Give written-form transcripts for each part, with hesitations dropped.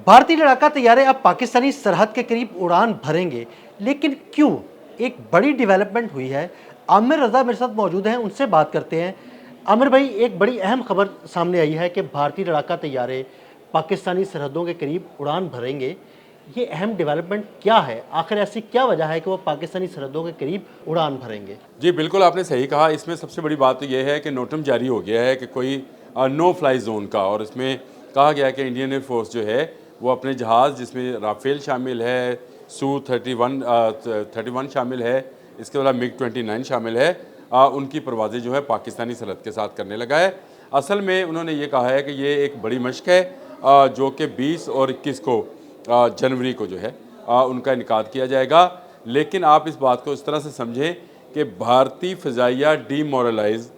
भारतीय लड़ाका तैयारे अब पाकिस्तानी सरहद के करीब उड़ान भरेंगे, लेकिन क्यों? एक बड़ी डेवलपमेंट हुई है। आमिर रजा मेरे साथ मौजूद हैं, उनसे बात करते हैं। आमिर भाई, एक बड़ी अहम खबर सामने आई है कि भारतीय लड़ाका तैयारे पाकिस्तानी सरहदों के करीब उड़ान भरेंगे। ये अहम डेवलपमेंट क्या है? आखिर ऐसी क्या वजह है कि वो पाकिस्तानी सरहदों के करीब उड़ान भरेंगे? जी बिल्कुल, आपने सही कहा। इसमें सबसे बड़ी बात तो ये है कि नोटम जारी हो गया है कि कोई नो फ्लाई जोन का, और इसमें कहा गया है कि इंडियन एयरफोर्स जो है वो अपने जहाज़, जिसमें राफेल शामिल है, Su-31 शामिल है, इसके अलावा MiG-29 शामिल है, उनकी परवाज़ें जो है पाकिस्तानी सरहद के साथ करने लगा है। असल में उन्होंने ये कहा है कि ये एक बड़ी मशक है जो कि 20 और 21 को जनवरी को जो है उनका इनेकाद किया जाएगा। लेकिन आप इस बात को इस तरह से समझें कि भारतीय फ़िज़ाइया डीमोरलाइज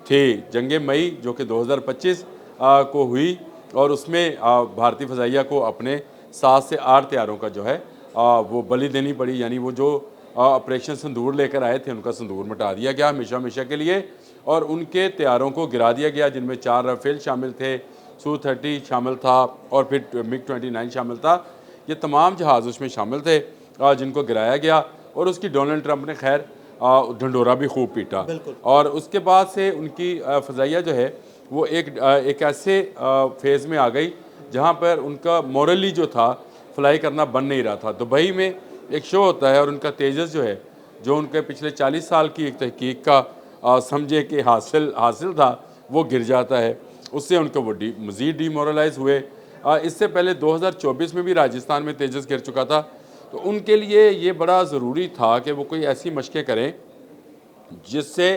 थे। जंग मई जो कि 2025 को हुई, और उसमें भारतीय फ़िज़ाइया को अपने 7 से 8 तैयारों का जो है वो बलि देनी पड़ी। यानी वो जो ऑपरेशन संदूर लेकर आए थे, उनका संदूर मिटा दिया गया हमेशा हमेशा के लिए, और उनके तैयारों को गिरा दिया गया, जिनमें 4 राफेल शामिल थे, Su-30 शामिल था, और फिर MiG-29 शामिल था। ये तमाम जहाज़ उसमें शामिल थे जिनको गिराया गया, और उसकी डोनाल्ड ट्रंप ने खैर ढंडोरा भी खूब पीटा। और उसके बाद से उनकी फ़िज़ाइया जो है वो एक ऐसे फेज़ में आ गई जहाँ पर उनका मॉरली जो था फ्लाई करना बन नहीं रहा था। दुबई में एक शो होता है, और उनका तेजस जो है, जो उनके पिछले 40 साल की एक तहकीक का समझे कि हासिल था, वो गिर जाता है। उससे उनको वो मज़ीद डीमोरलाइज हुए। इससे पहले 2024 में भी राजस्थान में तेजस गिर चुका था। तो उनके लिए ये बड़ा ज़रूरी था कि वो कोई ऐसी मशक़ें करें जिससे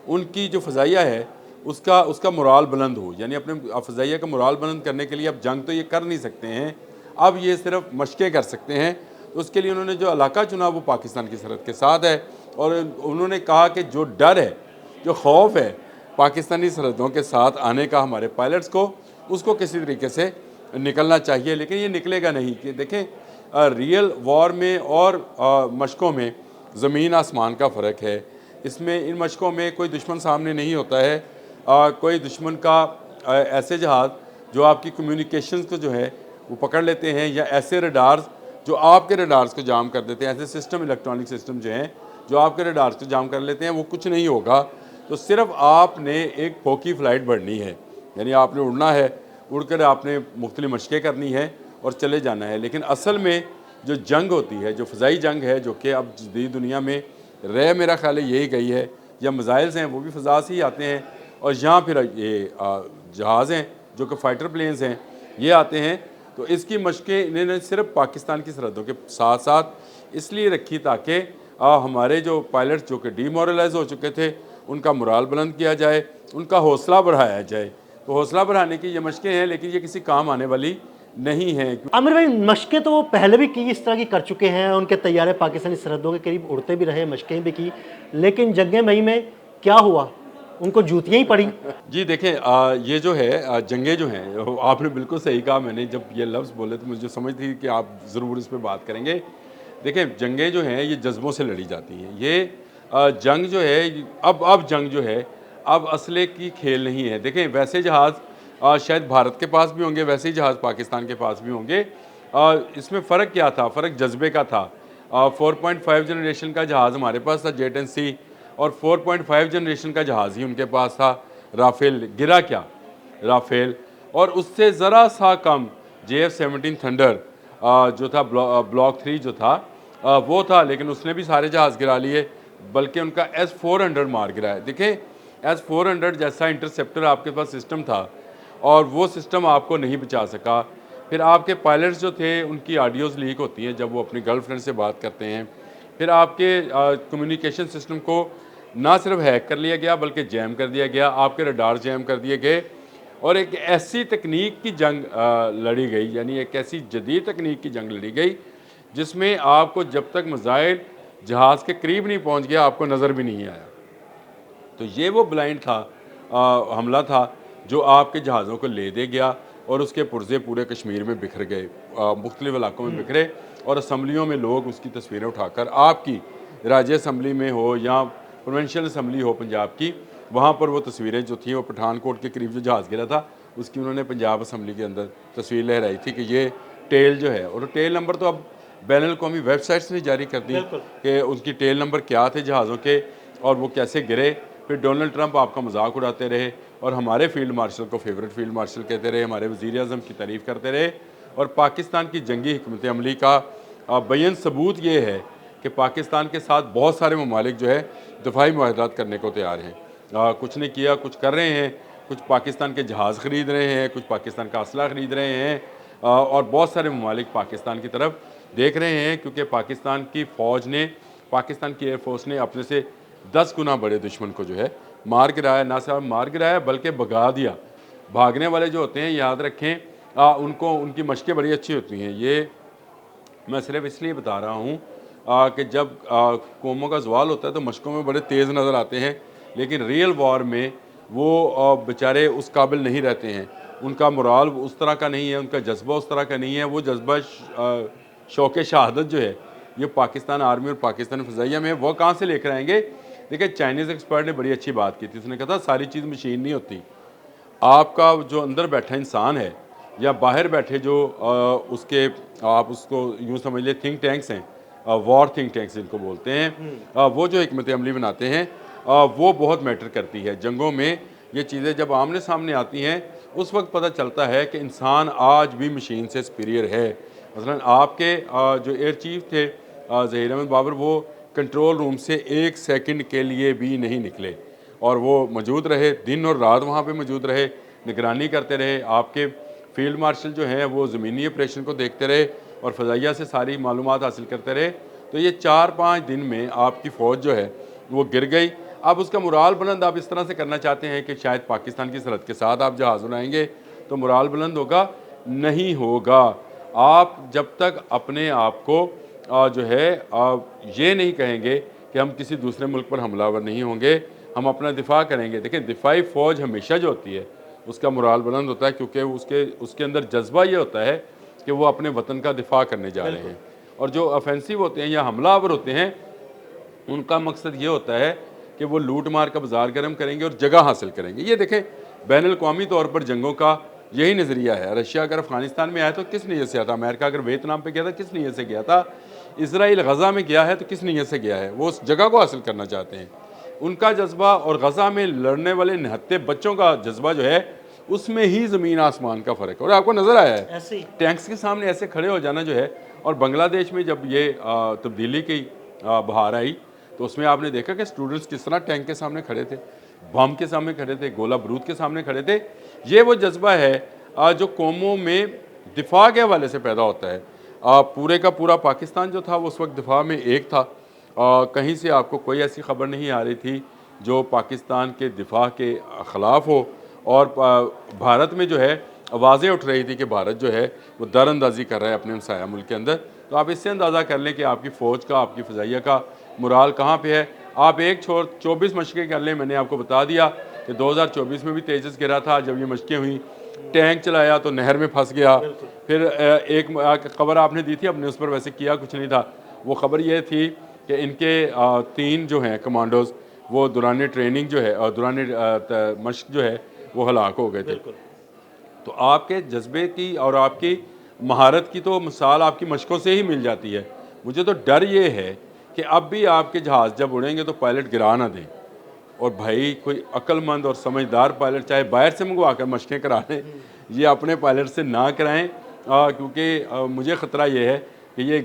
उनकी जो फ़िज़ाइया है उसका मोराल बुलंद हो। यानी अपने फ़िज़ाइया का मोराल बुलंद करने के लिए अब जंग तो ये कर नहीं सकते हैं, अब ये सिर्फ मशक़ें कर सकते हैं। तो उसके लिए उन्होंने जो इलाका चुना वो पाकिस्तान की सरहद के साथ है, और उन्होंने कहा कि जो डर है, जो खौफ है पाकिस्तानी सरहदों के साथ आने का हमारे पायलट्स को, उसको किसी तरीके से निकलना चाहिए। लेकिन ये निकलेगा नहीं। कि देखें, रियल वॉर में और मशक़ों में ज़मीन आसमान का फ़र्क है। इसमें इन मशक़ों में कोई दुश्मन सामने नहीं होता है। कोई दुश्मन का ऐसे जहाज़ जो आपकी कम्युनिकेशंस को जो है वो पकड़ लेते हैं, या ऐसे रडार्स जो आपके रडार्स को जाम कर देते हैं, ऐसे सिस्टम, इलेक्ट्रॉनिक सिस्टम जो हैं जो आपके रडार्स को जाम कर लेते हैं, वो कुछ नहीं होगा। तो सिर्फ आपने एक फोकी फ़्लाइट बढ़नी है, यानी आपने उड़ना है, उड़कर आपने मुख्तलिफ मशक़ें करनी है और चले जाना है। लेकिन असल में जो जंग होती है, जो फ़िज़ाई जंग है, जो कि अब जदीद दुनिया में रह मेरा ख्याल है यही गई है, या मिज़ाइल्स हैं वो भी फ़िज़ा से ही आते हैं, और यहाँ फिर ये जहाज़ हैं जो कि फ़ाइटर प्लेन्स हैं, ये आते हैं। तो इसकी मशक़ें इन्होंने सिर्फ पाकिस्तान की सरहदों के साथ साथ इसलिए रखी ताकि हमारे जो पायलट्स जो कि डीमोरलाइज हो चुके थे, उनका मोराल बुलंद किया जाए, उनका हौसला बढ़ाया जाए। तो हौसला बढ़ाने की ये मशक़ें हैं, लेकिन ये किसी काम आने वाली नहीं है। आमिर भाई, मशक़ें तो वो पहले भी की, इस तरह की कर चुके हैं। उनके तैयारे पाकिस्तानी सरहदों के करीब उड़ते भी रहे, मशक़ें भी की, लेकिन जंग मई में क्या हुआ? उनको जूतियाँ ही पड़ी। जी देखें, ये जो है जंगें जो हैं, आपने बिल्कुल सही कहा। मैंने जब ये लफ्ज़ बोले तो मुझे समझ थी कि आप ज़रूर इस पे बात करेंगे। देखें, जंगें जो हैं ये जज्बों से लड़ी जाती हैं। ये जंग जो है, अब जंग जो है अब असले की खेल नहीं है। देखें, वैसे जहाज़ शायद भारत के पास भी होंगे, वैसे ही जहाज़ पाकिस्तान के पास भी होंगे। इसमें फ़र्क क्या था? फ़र्क जज्बे का था। 4.5 जनरेशन का जहाज़ हमारे पास था, जेट-एंड-सी, और 4.5 जनरेशन का जहाज़ ही उनके पास था, राफेल। गिरा क्या? राफेल। और उससे ज़रा सा कम JF-17 थंडर जो था, ब्लॉक 3 जो था वो था, लेकिन उसने भी सारे जहाज़ गिरा लिए, बल्कि उनका S-400 मार गिराया। देखें, S-400 जैसा इंटरसेप्टर आपके पास सिस्टम था, और वो सिस्टम आपको नहीं बचा सका। फिर आपके पायलट्स जो थे उनकी ऑडियोज़ लीक होती हैं जब वो अपनी गर्लफ्रेंड से बात करते हैं। फिर आपके कम्युनिकेशन सिस्टम को ना सिर्फ हैक कर लिया गया, बल्कि जैम कर दिया गया, आपके रडार जैम कर दिए गए, और एक ऐसी तकनीक की जंग लड़ी गई, यानी एक ऐसी जदीद तकनीक की जंग लड़ी गई जिसमें आपको जब तक मिसाइल जहाज़ के करीब नहीं पहुंच गया, आपको नज़र भी नहीं आया। तो ये वो ब्लाइंड था, हमला था, जो आपके जहाज़ों को ले दे गया, और उसके पुर्जे पूरे कश्मीर में बिखर गए, मुख्तलिफ इलाकों में बिखरे, और असम्बलियों में लोग उसकी तस्वीरें उठाकर, आपकी राज्य असम्बली में हो या प्रोविंशियल असम्बली हो पंजाब की, वहाँ पर वो तस्वीरें जो थी, वो पठानकोट के करीब जो जहाज़ गिरा था उसकी उन्होंने पंजाब असम्बली के अंदर तस्वीर लहराई थी कि ये टेल जो है, और टेल नंबर तो अब बैनुल-अक़वामी वेबसाइट्स ने जारी कर दी कि उनकी टेल नंबर क्या थे जहाज़ों के और वो कैसे गिरे। फिर डोनाल्ड ट्रंप आपका मजाक उड़ाते रहे और हमारे फील्ड मार्शल को फेवरेट फील्ड मार्शल कहते रहे, हमारे वज़ीर आज़म की तारीफ़ करते रहे। और पाकिस्तान की जंगी हिकमत अमली का बैन सबूत ये है कि पाकिस्तान के साथ बहुत सारे ममालिक जो है दफ़ाई मुआहदात करने को तैयार हैं। कुछ ने किया, कुछ कर रहे हैं, कुछ पाकिस्तान के जहाज़ ख़रीद रहे हैं, कुछ पाकिस्तान का असला ख़रीद रहे हैं, और बहुत सारे ममालिक पाकिस्तान की तरफ देख रहे हैं, क्योंकि पाकिस्तान की फ़ौज ने, पाकिस्तान की एयरफोर्स ने अपने से 10 गुना बड़े दुश्मन को जो है मार गिराया। ना सिर्फ मार गिराया बल्कि भगा दिया। भागने वाले जो होते हैं, याद रखें, उनको उनकी मशक़ें बड़ी अच्छी होती हैं। ये मैं सिर्फ इसलिए बता रहा हूँ कि जब कौमों का ज़वाल होता है तो मशक़ों में बड़े तेज़ नज़र आते हैं, लेकिन रियल वॉर में वो बेचारे उस काबिल नहीं रहते हैं। उनका मोराल उस तरह का नहीं है, उनका जज्बा उस तरह का नहीं है। वो जज्बा शौक़ शहादत जो है ये पाकिस्तान आर्मी और पाकिस्तान फ़ज़ाइया में, वो कहाँ से लेकर आएंगे? देखिए, चाइनीज़ एक्सपर्ट ने बड़ी अच्छी बात की थी। उसने कहा था सारी चीज़ मशीन नहीं होती, आपका जो अंदर बैठा इंसान है या बाहर बैठे जो उसके, आप उसको यूँ समझ लें थिंक टैंक्स हैं, वॉर थिंक टैंक्स जिनको बोलते हैं, वो जो हिकमत अमली बनाते हैं, वो बहुत मैटर करती है। जंगों में ये चीज़ें जब आमने सामने आती हैं उस वक्त पता चलता है कि इंसान आज भी मशीन से सुपीरियर है। मसलन आपके जो एयर चीफ थे ज़हीर अहमद बाबर, वो कंट्रोल रूम से 1 सेकंड के लिए भी नहीं निकले और वो मौजूद रहे, दिन और रात वहाँ पे मौजूद रहे, निगरानी करते रहे। आपके फील्ड मार्शल जो हैं वो ज़मीनी ऑपरेशन को देखते रहे और फ़ज़ाइया से सारी मालूमात हासिल करते रहे। तो ये 4-5 दिन में आपकी फ़ौज जो है वो गिर गई। अब उसका मुराल बुलंद आप इस तरह से करना चाहते हैं कि शायद पाकिस्तान की सरहद के साथ आप जहाज़ उड़ाएंगे तो मुराल बुलंद होगा, नहीं होगा। आप जब तक अपने आप को जो है ये नहीं कहेंगे कि हम किसी दूसरे मुल्क पर हमलावर नहीं होंगे, हम अपना दिफा करेंगे। देखें, दिफाई फ़ौज हमेशा जो होती है उसका मुराल बुलंद होता है, क्योंकि उसके अंदर जज्बा ये होता है कि वो अपने वतन का दिफा करने जा रहे हैं। और जो ऑफेंसिव होते हैं या हमलावर होते हैं, उनका मकसद ये होता है कि वो लूट मार का बाजार गर्म करेंगे और जगह हासिल करेंगे। ये देखें, बैनुल-अक़वामी तौर पर जंगों का यही नज़रिया है। रशिया अगर अफ़गानिस्तान में आया तो किस नीयत से आता? अमेरिका अगर वियतनाम पे गया था किस नीयत से गया था? इसराइल गज़ा में गया है तो किस नीयत से गया है? वो उस जगह को हासिल करना चाहते हैं। उनका जज्बा और गज़ा में लड़ने वाले निहत्ते बच्चों का जज्बा जो है, उसमें ही ज़मीन आसमान का फ़र्क है। और आपको नज़र आया है टैंक्स के सामने ऐसे खड़े हो जाना जो है। और बांग्लादेश में जब ये तब्दीली की बहार आई तो उसमें आपने देखा कि स्टूडेंट्स किस तरह टैंक के सामने खड़े थे, बम के सामने खड़े थे, गोला बारूद के सामने खड़े थे। ये वो जज्बा है जो कौमों में दिफा के हवाले से पैदा होता है। पूरे का पूरा पाकिस्तान जो था वो उस वक्त दिफा में एक था। कहीं से आपको कोई ऐसी खबर नहीं आ रही थी जो पाकिस्तान के दिफा के ख़िलाफ़ हो। और भारत में जो है आवाज़ें उठ रही थी कि भारत जो है वो दरअंदाज़ी कर रहा है अपने हमसाया मुल्क के अंदर। तो आप इससे अंदाज़ा कर लें कि आपकी फ़ौज का, आपकी फ़ज़ाइया का मुराल कहाँ पे है। आप एक छोड़ 24 मशक़ें कर लें। मैंने आपको बता दिया कि 2024 में भी तेजस गिरा था। जब ये मशक़ें हुई, टैंक चलाया तो नहर में फंस गया। फिर एक खबर आपने दी थी, अपने उस पर वैसे किया कुछ नहीं था। वो खबर ये थी कि इनके 3 जो हैं कमांडोज़ वो दौरान ट्रेनिंग जो है और दौरान मशक़ जो है वो हलाक हो गए थे। तो आपके जज्बे की और आपकी महारत की तो मिसाल आपकी मशक़ों से ही मिल जाती है। मुझे तो डर ये है कि अब भी आपके जहाज़ जब उड़ेंगे तो पायलट गिरा ना दें। और भाई, कोई अक्लमंद और समझदार पायलट चाहे बाहर से मंगवा कर मशक़ें करा लें, ये अपने पायलट से ना कराएं, क्योंकि मुझे ख़तरा ये है कि ये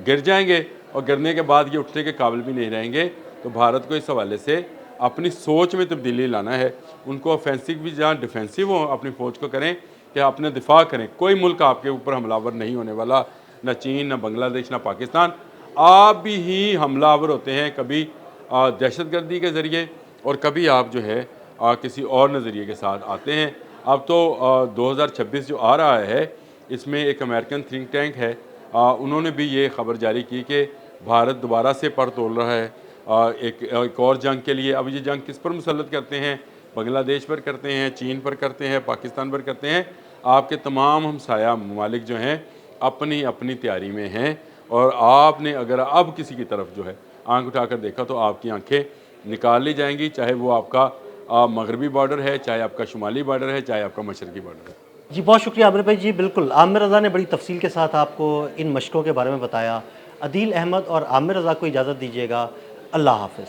गिर जाएंगे और गिरने के बाद ये उठने के काबिल भी नहीं रहेंगे। तो भारत को इस हवाले से अपनी सोच में तब्दीली लाना है। उनको ऑफेंसिव भी जहाँ डिफेंसिव हो अपनी फ़ौज को करें कि अपने दिफा करें। कोई मुल्क आपके ऊपर हमलावर नहीं होने वाला, न चीन, न बांग्लादेश, न पाकिस्तान। आप भी ही हमलावर होते हैं, कभी दहशतगर्दी के ज़रिए और कभी आप जो है किसी और नज़रिए के साथ आते हैं। अब तो 2026 जो आ रहा है इसमें एक अमेरिकन थिंक टैंक है, उन्होंने भी ये खबर जारी की कि भारत दोबारा से पर तोल रहा है एक और जंग के लिए। अब ये जंग किस पर मुसल्लत करते हैं? बांग्लादेश पर करते हैं, चीन पर करते हैं, पाकिस्तान पर करते हैं। आपके तमाम हमसाया ममालिक जो हैं अपनी अपनी तैयारी में हैं। और आपने अगर अब किसी की तरफ जो है आंख उठाकर देखा तो आपकी आंखें निकाल ली जाएंगी, चाहे वो आपका मगरबी बॉर्डर है, चाहे आपका शुमाली बॉर्डर है, चाहे आपका मशरकी बॉर्डर है। जी बहुत शुक्रिया आमिर भाई जी। बिल्कुल आमिर रज़ा ने बड़ी तफसील के साथ आपको इन मशकों के बारे में बताया। अदील अहमद और आमिर रज़ा को इजाज़त दीजिएगा। अल्लाह हाफ़िज़।